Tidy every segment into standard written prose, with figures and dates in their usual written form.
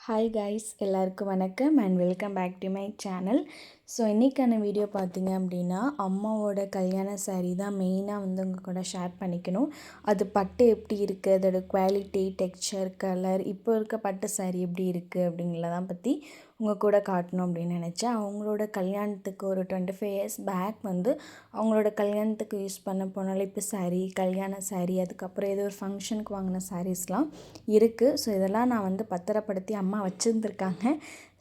Hi guys, எல்லாருக்கும் வணக்கம் and welcome back to my channel. So இன்றைக்கான வீடியோ பார்த்தீங்க அப்படின்னா, அம்மாவோட கல்யாண சாரீ தான் மெயினாக உங்கள் கூட ஷேர் பண்ணிக்கணும். அது பட்டு எப்படி இருக்குது, அதோட குவாலிட்டி, டெக்ஸ்சர், கலர், இப்போ இருக்க பட்டு சாரீ எப்படி இருக்குது அப்படிங்கிறதான் பற்றி உங்கள் கூட காட்டணும் அப்படின்னு நினச்சேன். அவங்களோட கல்யாணத்துக்கு ஒரு 25 இயர்ஸ் பேக் அவங்களோட கல்யாணத்துக்கு யூஸ் பண்ண பொண்ணளிப்பு சாரீ, கல்யாண சாரீ, அதுக்கப்புறம் ஏதோ ஒரு ஃபங்க்ஷனுக்கு வாங்கின சாரீஸ்லாம் இருக்குது. ஸோ இதெல்லாம் நான் பத்திரப்படுத்தி அம்மா வச்சுருந்துருக்காங்க.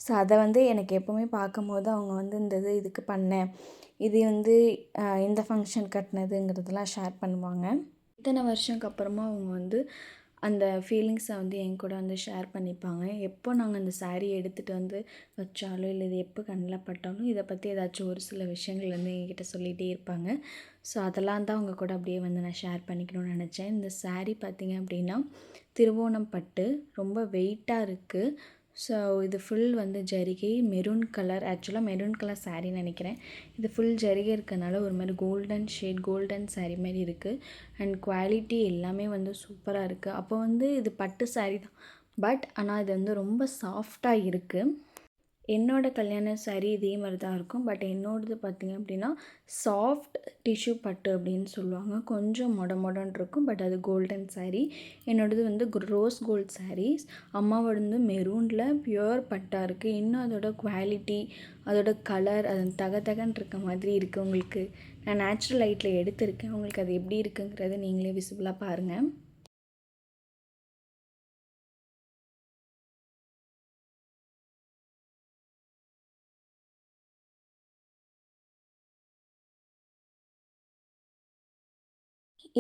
ஸோ அதை எனக்கு எப்போவுமே பார்க்கும்போது அவங்க இந்த இதுக்கு பண்ணேன், இது இந்த ஃபங்க்ஷன் கட்டினதுங்கிறதெல்லாம் ஷேர் பண்ணுவாங்க. இத்தனை வருஷத்துக்கு அப்புறமா அவங்க அந்த ஃபீலிங்ஸை என் கூட ஷேர் பண்ணிப்பாங்க. எப்போ நாங்கள் அந்த சாரீ எடுத்துகிட்டு வச்சாலும், இல்லை இது எப்போ கண்ணில் பட்டாலும் இதை பற்றி ஏதாச்சும் ஒரு சில விஷயங்கள் என்கிட்ட சொல்லிகிட்டே இருப்பாங்க. ஸோ அதெல்லாம் தான் அவங்க கூட அப்படியே நான் ஷேர் பண்ணிக்கணும்னு நினச்சேன். இந்த சாரீ பார்த்திங்க அப்படின்னா திருவோணம் பட்டு, ரொம்ப வெயிட்டாக இருக்குது. ஸோ இது ஃபுல் ஜரிகை, மெரூன் கலர், ஆக்சுவலாக மெரூன் கலர் சாரின்னு நினைக்கிறேன். இது ஃபுல் ஜரிகை இருக்கனால ஒரு மாதிரி கோல்டன் ஷேட், கோல்டன் சாரீ மாதிரி இருக்குது. அண்ட் குவாலிட்டி எல்லாமே சூப்பராக இருக்குது. அப்போ இது பட்டு சாரீ தான், பட் ஆனால் இது ரொம்ப சாஃப்டாக இருக்குது. என்னோடய கல்யாண சாரீ இதே மாதிரி தான் இருக்கும். பட் என்னோடது பார்த்திங்க அப்படின்னா சாஃப்ட் டிஷ்யூ பட்டு அப்படின்னு சொல்லுவாங்க. கொஞ்சம் மொடன்னு இருக்கும். பட் அது கோல்டன் சாரீ. என்னோடது ரோஸ் கோல்ட் சாரீஸ். அம்மாவோட மெரூனில் பியூர் பட்டாக இருக்குது. இன்னும் அதோட குவாலிட்டி, அதோட கலர், அது தகன்னு இருக்க மாதிரி இருக்குது. உங்களுக்கு நான் நேச்சுரல் லைட்டில் எடுத்திருக்கேன். உங்களுக்கு அது எப்படி இருக்குங்கிறத நீங்களே விசிபிளாக பாருங்கள்.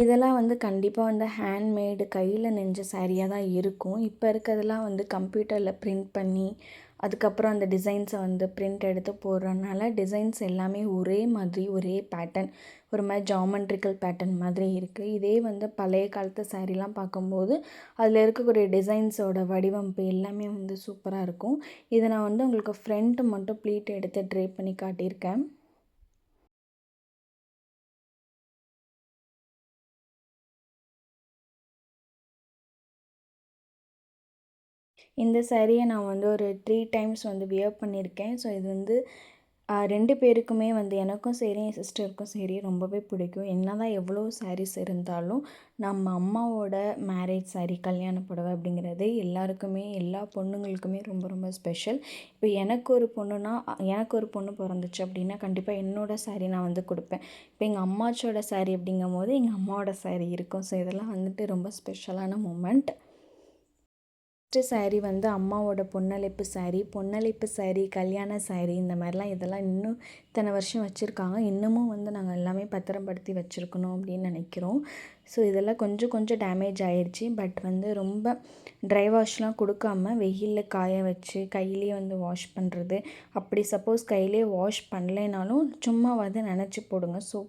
இதெல்லாம் கண்டிப்பாக ஹேண்ட்மேடு, கையில் நெஞ்ச சாரியாக தான் இருக்கும். இப்போ இருக்கிறதெல்லாம் கம்ப்யூட்டரில் பிரிண்ட் பண்ணி, அதுக்கப்புறம் அந்த டிசைன்ஸை பிரிண்ட் எடுத்து போடுறதுனால டிசைன்ஸ் எல்லாமே ஒரே மாதிரி, ஒரே பேட்டர்ன், ஒரு மாதிரி ஜாமெண்ட்ரிக்கல் பேட்டர்ன் மாதிரி இருக்குது. இதே பழைய காலத்து சாரீலாம் பார்க்கும்போது அதில் இருக்கக்கூடிய டிசைன்ஸோட வடிவமைப்பு எல்லாமே சூப்பராக இருக்கும். இதை நான் உங்களுக்கு ஃப்ரண்ட்டு மட்டும் ப்ளீட் எடுத்து ட்ரே பண்ணி காட்டியிருக்கேன். இந்த சாரியை நான் ஒரு 3 டைம்ஸ் வியர் பண்ணியிருக்கேன். ஸோ இது 2 பேருக்குமே எனக்கும் சரி, என் சிஸ்டருக்கும் சரி ரொம்பவே பிடிக்கும். என்ன தான் எவ்வளோ சாரீஸ் இருந்தாலும் நம்ம அம்மாவோட மேரேஜ் சாரீ, கல்யாண புடவை அப்படிங்கிறது எல்லாருக்குமே, எல்லா பொண்ணுங்களுக்குமே ரொம்ப ரொம்ப ஸ்பெஷல். இப்போ எனக்கு ஒரு பொண்ணு பிறந்துச்சு அப்படின்னா கண்டிப்பாக என்னோடய சாரீ நான் கொடுப்பேன். இப்போ எங்கள் அம்மாச்சோட சாரீ அப்படிங்கும்போது எங்கள் அம்மாவோட சாரீ இருக்கும். ஸோ இதெல்லாம் ரொம்ப ஸ்பெஷலான மூமெண்ட். ஃபஸ்ட்டு சாரீ அம்மாவோட பொண்ணளிப்பு சாரீ, கல்யாண சாரீ, இந்த மாதிரிலாம் இதெல்லாம் இன்னும் இத்தனை வருஷம் வச்சுருக்காங்க. இன்னமும் நாங்கள் எல்லாமே பத்திரப்படுத்தி வச்சுருக்கணும் அப்படின்னு நினைக்கிறோம். ஸோ இதெல்லாம் கொஞ்சம் டேமேஜ் ஆகிடுச்சி. பட் ரொம்ப ட்ரை வாஷ்லாம் கொடுக்காம வெயிலில் காய வச்சு கையிலேயே வாஷ் பண்ணுறது. அப்படி சப்போஸ் கையிலே வாஷ் பண்ணலைனாலும் சும்மா நனைச்சி போடுங்க. ஸோ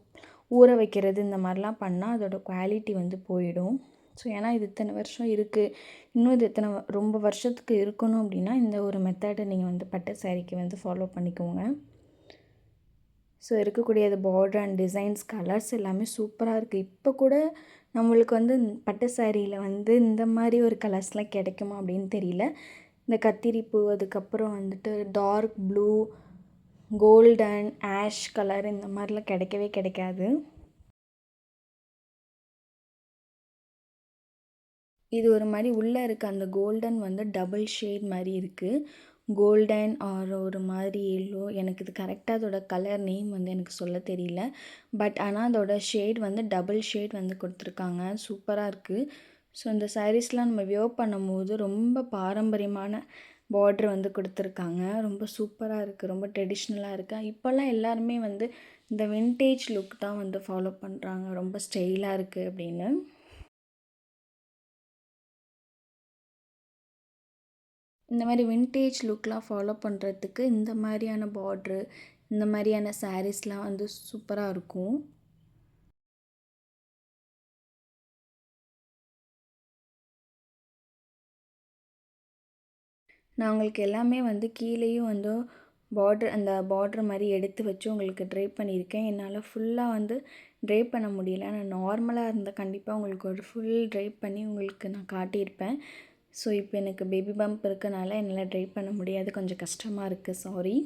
ஊற வைக்கிறது, இந்த மாதிரிலாம் பண்ணால் அதோடய குவாலிட்டி போயிடும். ஸோ ஏன்னா இது இத்தனை வருஷம் இருக்குது, இன்னும் இது ரொம்ப வருஷத்துக்கு இருக்கணும் அப்படின்னா இந்த ஒரு மெத்தடை நீங்கள் பட்டு சாரீக்கு ஃபாலோ பண்ணிக்கோங்க. ஸோ இருக்கக்கூடிய அது பார்டர் அண்ட் டிசைன்ஸ், கலர்ஸ் எல்லாமே சூப்பராக இருக்குது. இப்போ கூட நம்மளுக்கு பட்டு சாரியில் இந்த மாதிரி ஒரு கலர்ஸ்லாம் கிடைக்குமா அப்படின்னு தெரியல. இந்த கத்திரிப்பூ, அதுக்கப்புறம் dark blue, golden, ash colour, இந்த மாதிரிலாம் கிடைக்கவே கிடைக்காது. இது ஒரு மாதிரி உள்ளே இருக்க அந்த கோல்டன் டபுள் ஷேட் மாதிரி இருக்குது. கோல்டன் ஆர் ஒரு மாதிரி எல்லோ, எனக்கு இது கரெக்டாக அதோட கலர் நேம் எனக்கு சொல்ல தெரியல. பட் ஆனால் அதோட ஷேட் டபுள் ஷேட் கொடுத்துருக்காங்க. சூப்பராக இருக்குது. ஸோ இந்த சாரீஸ்லாம் நம்ம வியர் பண்ணும்போது ரொம்ப பாரம்பரியமான பார்ட்ரு கொடுத்துருக்காங்க. ரொம்ப சூப்பராக இருக்குது, ரொம்ப ட்ரெடிஷ்னலாக இருக்குது. இப்போல்லாம் எல்லாருமே இந்த வின்டேஜ் லுக் தான் ஃபாலோ பண்ணுறாங்க, ரொம்ப ஸ்டைலாக இருக்குது அப்படின்னு. இந்த மாதிரி வின்டேஜ் லுக்லாம் ஃபாலோ பண்ணுறதுக்கு இந்த மாதிரியான பார்ட்ரு, இந்த மாதிரியான சாரீஸ்லாம் சூப்பராக இருக்கும். நான் உங்களுக்கு எல்லாமே கீழேயும் பார்டர், அந்த பார்டர் மாதிரி எடுத்து வச்சு உங்களுக்கு ட்ரை பண்ணியிருக்கேன். என்னால் ஃபுல்லாக ட்ரை பண்ண முடியல. நான் நார்மலாக இருந்தால் கண்டிப்பாக உங்களுக்கு ஒரு ஃபுல் ட்ரை பண்ணி உங்களுக்கு நான் காட்டியிருப்பேன். ஸோ இப்போ எனக்கு பேபி பம்ப் இருக்கனால என்னால் ட்ரை பண்ண முடியாது, கொஞ்சம் கஷ்டமாக இருக்குது, சாரி.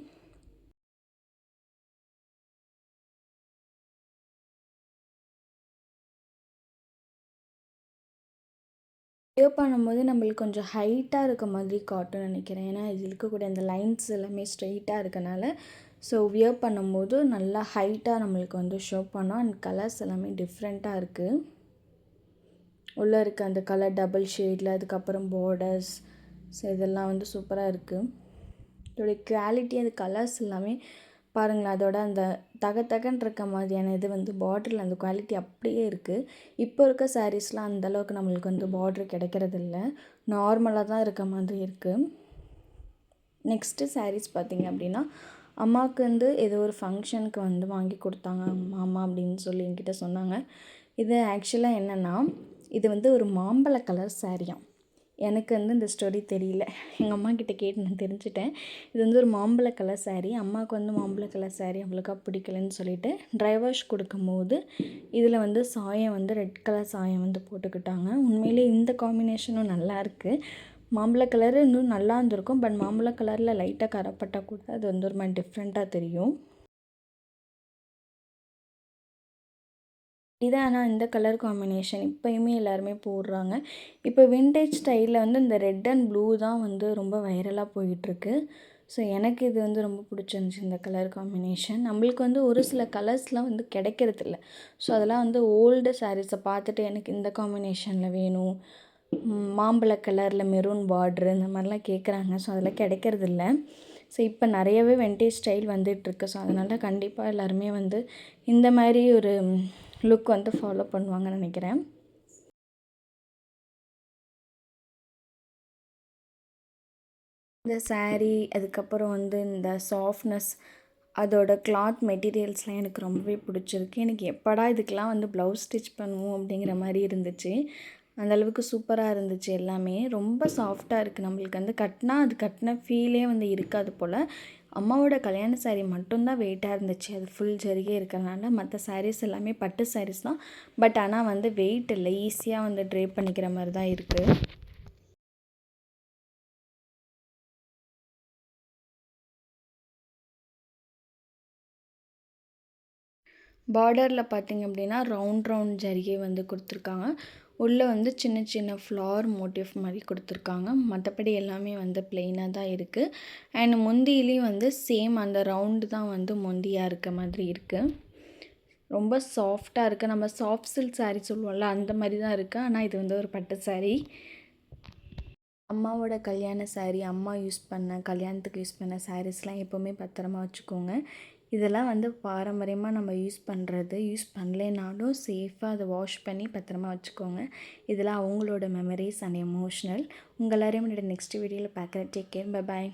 வியர் பண்ணும்போது நம்மளுக்கு கொஞ்சம் ஹைட்டாக இருக்க மாதிரி காட்டும்னு நினைக்கிறேன். ஏன்னா இது இருக்கக்கூடிய அந்த லைன்ஸ் எல்லாமே ஸ்ட்ரெயிட்டாக இருக்கனால, ஸோ வியர் பண்ணும்போது நல்லா ஹைட்டாக நம்மளுக்கு வந்து ஷோ பண்ணோம். அண்ட் கலர்ஸ் எல்லாமே டிஃப்ரெண்ட்டாக இருக்குது. உள்ளே இருக்க அந்த கலர் டபுள் ஷேடில், அதுக்கப்புறம் பார்டர்ஸ், ஸோ இதெல்லாம் வந்து சூப்பராக இருக்குது. இதோடைய குவாலிட்டி, அது கலர்ஸ் எல்லாமே பாருங்களேன். அதோட அந்த தகன்னு இருக்க மாதிரியான இது வந்து பார்டரில் அந்த குவாலிட்டி அப்படியே இருக்குது. இப்போ இருக்க சாரீஸ்லாம் அந்தளவுக்கு நம்மளுக்கு வந்து பார்டர் கிடைக்கிறதில்ல, நார்மலாக தான் இருக்க மாதிரி இருக்குது. நெக்ஸ்ட்டு சாரீஸ் பார்த்திங்க அப்படின்னா, அம்மாவுக்கு வந்து ஏதோ ஒரு ஃபங்க்ஷனுக்கு வந்து வாங்கி கொடுத்தாங்க மாமா அப்படின்னு சொல்லி என்கிட்ட சொன்னாங்க. இது ஆக்சுவலாக என்னென்னா, இது வந்து ஒரு மாம்பழ கலர் சாரியாம். எனக்கு வந்து இந்த ஸ்டோரி தெரியல, எங்கள் அம்மா கிட்டே கேட்டு நான் தெரிஞ்சுட்டேன். இது வந்து ஒரு மாம்பழ கலர் சாரீ. அம்மாவுக்கு வந்து மாம்பழ கலர் சாரீ அவ்வளோக்கா பிடிக்கலன்னு சொல்லிவிட்டு ட்ரை வாஷ் கொடுக்கும்போது இதில் வந்து சாயம் வந்து ரெட் கலர் சாயம் வந்து போட்டுக்கிட்டாங்க. உண்மையிலே இந்த காம்பினேஷனும் நல்லாயிருக்கு. மாம்பழ கலரு இன்னும் நல்லா இருந்திருக்கும், பட் மாம்பழ கலரில் லைட்டாக கரப்பட்டால் கூட அது வந்து ஒரு மாதிரி டிஃப்ரெண்ட்டாக தெரியும். இதான் ஆனால் இந்த கலர் காம்பினேஷன் இப்போயுமே எல்லாருமே போடுறாங்க. இப்போ விண்டேஜ் ஸ்டைலில் வந்து இந்த ரெட் அண்ட் ப்ளூ தான் வந்து ரொம்ப வைரலாக போயிட்டுருக்கு. ஸோ எனக்கு இது வந்து ரொம்ப பிடிச்சிருந்துச்சி இந்த கலர் காம்பினேஷன். நம்மளுக்கு வந்து ஒரு சில கலர்ஸ்லாம் வந்து கிடைக்கிறதில்ல. ஸோ அதெல்லாம் வந்து ஓல்டு சாரீஸை பார்த்துட்டு எனக்கு இந்த காம்பினேஷனில் வேணும், மாம்பழ கலரில் மெரூன் பார்ட்ரு, இந்த மாதிரிலாம் கேட்குறாங்க. ஸோ அதெல்லாம் கிடைக்கிறதில்ல. ஸோ இப்போ நிறையவே விண்டேஜ் ஸ்டைல் வந்துட்டுருக்கு. ஸோ அதனால் கண்டிப்பாக எல்லாருமே வந்து இந்த மாதிரி ஒரு லுக் வந்து ஃபாலோ பண்ணுவாங்கன்னு நினைக்கிறேன். இந்த சாரீ, அதுக்கப்புறம் வந்து இந்த சாஃப்ட்னஸ், அதோட கிளாத் மெட்டீரியல்ஸ்லாம் எனக்கு ரொம்பவே பிடிச்சிருக்கு. எனக்கு எப்படா இதுக்கெலாம் வந்து ப்ளவுஸ் ஸ்டிச் பண்ணுவோம் அப்படிங்கிற மாதிரி இருந்துச்சு. அந்தளவுக்கு சூப்பராக இருந்துச்சு எல்லாமே. ரொம்ப சாஃப்டாக இருக்குது. நம்மளுக்கு வந்து கட்டினா அது கட்டின ஃபீலே வந்து இருக்காது போல். அம்மாவோட கல்யாண சாரீ மட்டும்தான் வெயிட்டாக இருந்துச்சு. அது ஃபுல் ஜரிகை இருக்கிறனால. மற்ற சாரீஸ் எல்லாமே பட்டு சாரீஸ் தான். பட் ஆனால் வந்து வெயிட் இல்லை, ஈஸியாக வந்து ட்ரே பண்ணிக்கிற மாதிரி தான் இருக்குது. பார்டரில் பார்த்திங்க அப்படின்னா ரவுண்ட் ஜரிகை வந்து கொடுத்துருக்காங்க. உள்ளே வந்து சின்ன சின்ன ஃப்ளார் மோட்டிவ் மாதிரி கொடுத்துருக்காங்க. மற்றபடி எல்லாமே வந்து ப்ளெயினாக தான் இருக்குது. அண்ட் முந்தியிலையும் வந்து சேம் அந்த ரவுண்டு தான் வந்து முந்தியாக இருக்க மாதிரி இருக்குது. ரொம்ப சாஃப்டாக இருக்குது. நம்ம சாஃப்ட் சில்க் சாரீ சொல்லுவோம்ல, அந்த மாதிரி தான் இருக்குது. ஆனால் இது வந்து ஒரு பட்டு சாரீ. அம்மாவோட கல்யாண சாரீ, அம்மா யூஸ் பண்ண கல்யாணத்துக்கு யூஸ் பண்ண சாரீஸ்லாம் எப்போவுமே பத்திரமா வச்சுக்கோங்க. இதெல்லாம் வந்து பாரம்பரியமாக நம்ம யூஸ் பண்ணுறது. யூஸ் பண்ணலைனாலும் சேஃபாக அதை வாஷ் பண்ணி பத்திரமா வச்சுக்கோங்க. இதெல்லாம் அவங்களோட மெமரிஸ் அண்ட் எமோஷ்னல். உங்கள் எல்லாரையும் நெக்ஸ்ட் வீடியோவில் பார்க்குறேன். Take care, bye bye.